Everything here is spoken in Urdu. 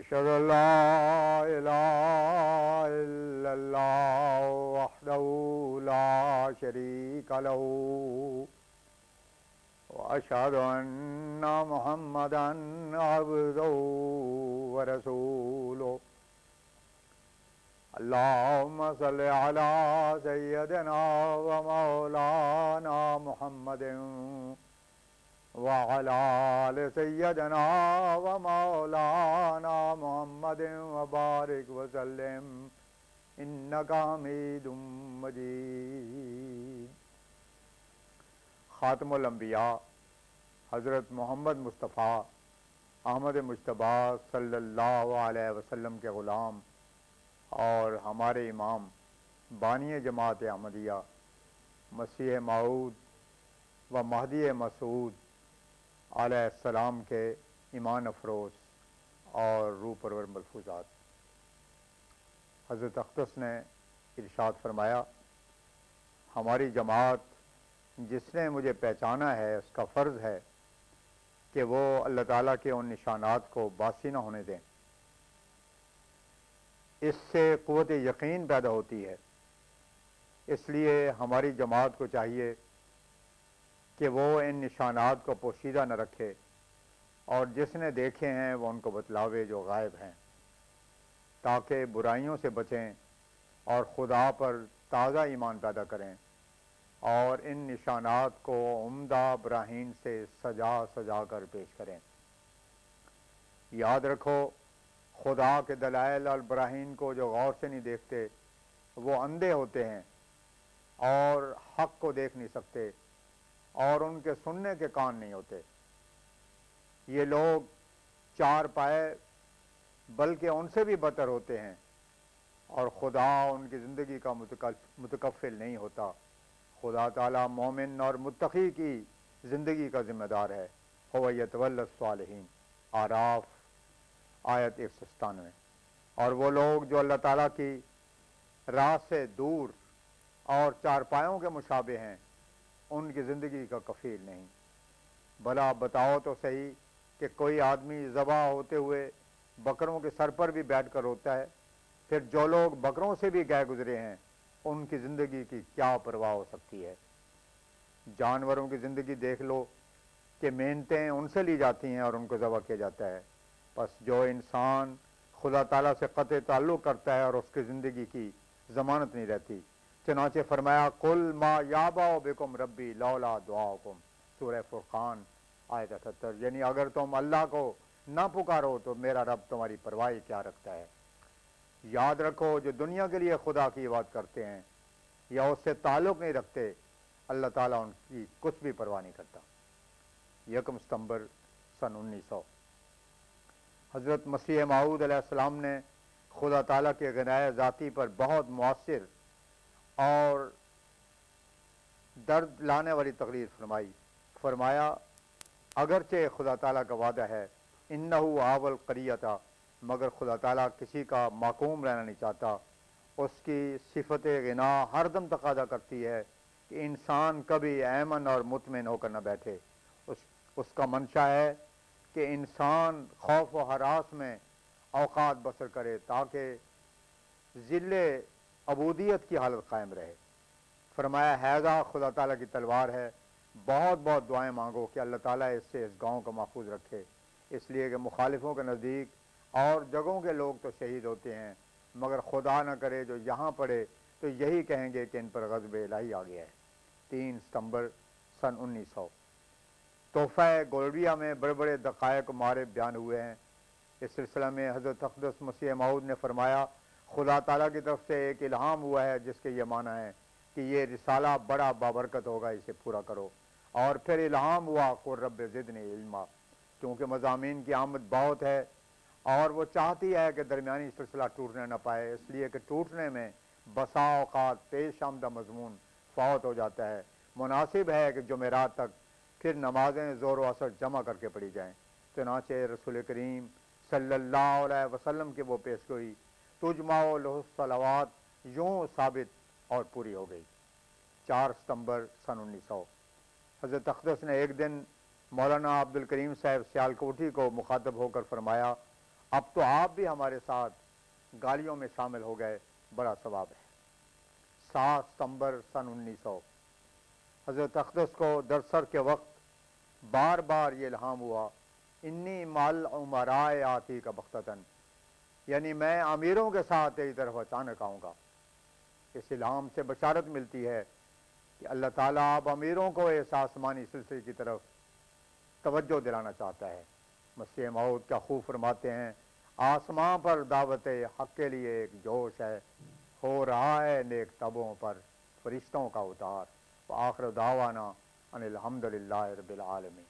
أشهد أن لا إله إلا الله وحده لا شريك له وأشهد أن محمدا عبده ورسوله اللهم صل على سيدنا ومولانا محمد وعلى آل سيدنا ومولانا محمد وبارك وسلم إنك حميد مجيد۔ خاتم الانبیاء حضرت محمد مصطفیٰ احمد مجتبی صلی اللہ علیہ وسلم کے غلام اور ہمارے امام بانی جماعت احمدیہ مسیح موعود و مہدی مسعود علیہ السلام کے ایمان افروز اور روح پرور ملفوظات۔ حضرت اقدس نے ارشاد فرمایا، ہماری جماعت جس نے مجھے پہچانا ہے اس کا فرض ہے کہ وہ اللہ تعالیٰ کے ان نشانات کو باسی نہ ہونے دیں۔ اس سے قوت یقین پیدا ہوتی ہے، اس لیے ہماری جماعت کو چاہیے کہ وہ ان نشانات کو پوشیدہ نہ رکھے اور جس نے دیکھے ہیں وہ ان کو بتلاوے جو غائب ہیں، تاکہ برائیوں سے بچیں اور خدا پر تازہ ایمان پیدا کریں اور ان نشانات کو عمدہ براہین سے سجا سجا کر پیش کریں۔ یاد رکھو، خدا کے دلائل اور براہین کو جو غور سے نہیں دیکھتے وہ اندھے ہوتے ہیں اور حق کو دیکھ نہیں سکتے اور ان کے سننے کے کان نہیں ہوتے۔ یہ لوگ چار پائے بلکہ ان سے بھی بدتر ہوتے ہیں اور خدا ان کی زندگی کا متکفل نہیں ہوتا۔ خدا تعالیٰ مومن اور متقی کی زندگی کا ذمہ دار ہے۔ هو یتولی الصالحین، اعراف آیت 197۔ اور وہ لوگ جو اللہ تعالیٰ کی راہ سے دور اور چارپایوں کے مشابہ ہیں ان کی زندگی کا کفیل نہیں۔ بھلا بتاؤ تو صحیح کہ کوئی آدمی ذبح ہوتے ہوئے بکروں کے سر پر بھی بیٹھ کر روتا ہے، پھر جو لوگ بکروں سے بھی گئے گزرے ہیں ان کی زندگی کی کیا پرواہ ہو سکتی ہے؟ جانوروں کی زندگی دیکھ لو کہ محنتیں ان سے لی جاتی ہیں اور ان کو ذبح کیا جاتا ہے، پس جو انسان خدا تعالیٰ سے قطع تعلق کرتا ہے اور اس کی زندگی کی ضمانت نہیں رہتی۔ چنانچہ فرمایا، قل ما یعبأ بکم ربی لولا دعاؤکم، سورہ فرقان آیت 78۔ یعنی اگر تم اللہ کو نہ پکارو تو میرا رب تمہاری پرواہ کیا رکھتا ہے۔ یاد رکھو، جو دنیا کے لیے خدا کی عبادت کرتے ہیں یا اس سے تعلق نہیں رکھتے، اللہ تعالیٰ ان کی کچھ بھی پرواہ نہیں کرتا۔ 1 ستمبر سن 1900۔ حضرت مسیح موعود علیہ السلام نے خدا تعالیٰ کے غنائے ذاتی پر بہت مؤثر اور درد لانے والی تقریر فرمائی۔ فرمایا، اگرچہ خدا تعالیٰ کا وعدہ ہے انہو آول قریۃ، مگر خدا تعالیٰ کسی کا معقوم رہنا نہیں چاہتا۔ اس کی صفت غنا ہر دم تقاضا کرتی ہے کہ انسان کبھی ایمن اور مطمئن ہو کر نہ بیٹھے۔ اس کا منشا ہے کہ انسان خوف و ہراس میں اوقات بسر کرے تاکہ ذل عبودیت کی حالت قائم رہے۔ فرمایا، حیضہ خدا تعالیٰ کی تلوار ہے، بہت بہت دعائیں مانگو کہ اللہ تعالیٰ اس سے اس گاؤں کو محفوظ رکھے، اس لیے کہ مخالفوں کے نزدیک اور جگہوں کے لوگ تو شہید ہوتے ہیں، مگر خدا نہ کرے جو یہاں پڑے تو یہی کہیں گے کہ ان پر غضب الہی آ گیا ہے۔ 3 ستمبر سن 1900۔ تحفہ گولڈیا میں بڑے بڑے دقائق مارے بیان ہوئے ہیں۔ اس سلسلہ میں حضرت اقدس مسیح موعود نے فرمایا، خدا تعالیٰ کی طرف سے ایک الہام ہوا ہے جس کے یہ معنی ہے کہ یہ رسالہ بڑا بابرکت ہوگا، اسے پورا کرو۔ اور پھر الہام ہوا، قل رب زدنی علما، کیونکہ مضامین کی آمد بہت ہے اور وہ چاہتی ہے کہ درمیانی سلسلہ ٹوٹنے نہ پائے، اس لیے کہ ٹوٹنے میں بسا اوقات پیش آمدہ مضمون فوت ہو جاتا ہے۔ مناسب ہے کہ جمعرات تک پھر نمازیں زور و اثر جمع کر کے پڑھی جائیں۔ چنانچہ رسول کریم صلی اللہ علیہ وسلم کی وہ پیشگوئی تجمع لہ الصلوات یوں ثابت اور پوری ہو گئی۔ 4 ستمبر سن 1900۔ حضرت اقدس نے ایک دن مولانا عبد الکریم صاحب سیالکوٹھی کو مخاطب ہو کر فرمایا، اب تو آپ بھی ہمارے ساتھ گالیوں میں شامل ہو گئے، بڑا ثواب ہے۔ 7 ستمبر سن 1900 حضرت اقدس کو درسر کے وقت بار بار یہ الہام ہوا، انی مال عمرائے آتی کا بختتاً، یعنی میں امیروں کے ساتھ تیری طرف اچانک آؤں گا۔ اس الہام سے بشارت ملتی ہے کہ اللہ تعالیٰ اب امیروں کو اس آسمانی سلسلے کی طرف توجہ دلانا چاہتا ہے۔ مسیح موعود کیا خوب فرماتے ہیں، آسمان پر دعوت حق کے لیے ایک جوش ہے، ہو رہا ہے نیک تبوں پر فرشتوں کا اتار۔ وآخر دعوانا ان الحمدللہ رب العالمین۔